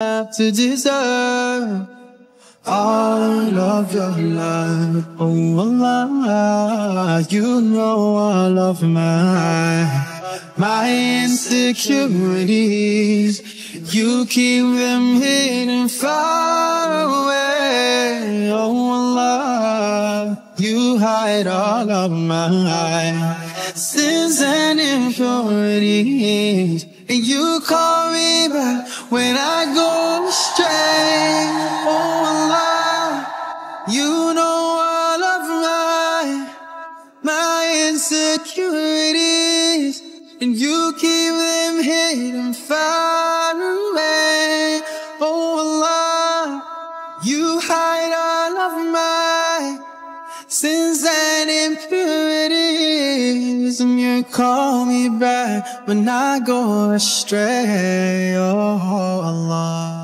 have to deserve all of your love. Oh Allah, you know all of my insecurities. You keep them hidden far away. Oh Allah, you hide all of my sins and impurities, and you call me back when I go astray. Oh Allah, you know all of my insecurities, and you keep them hidden far away. Oh Allah, you hide all of my sins and impurities, and you call me back when I go astray. Oh Allah.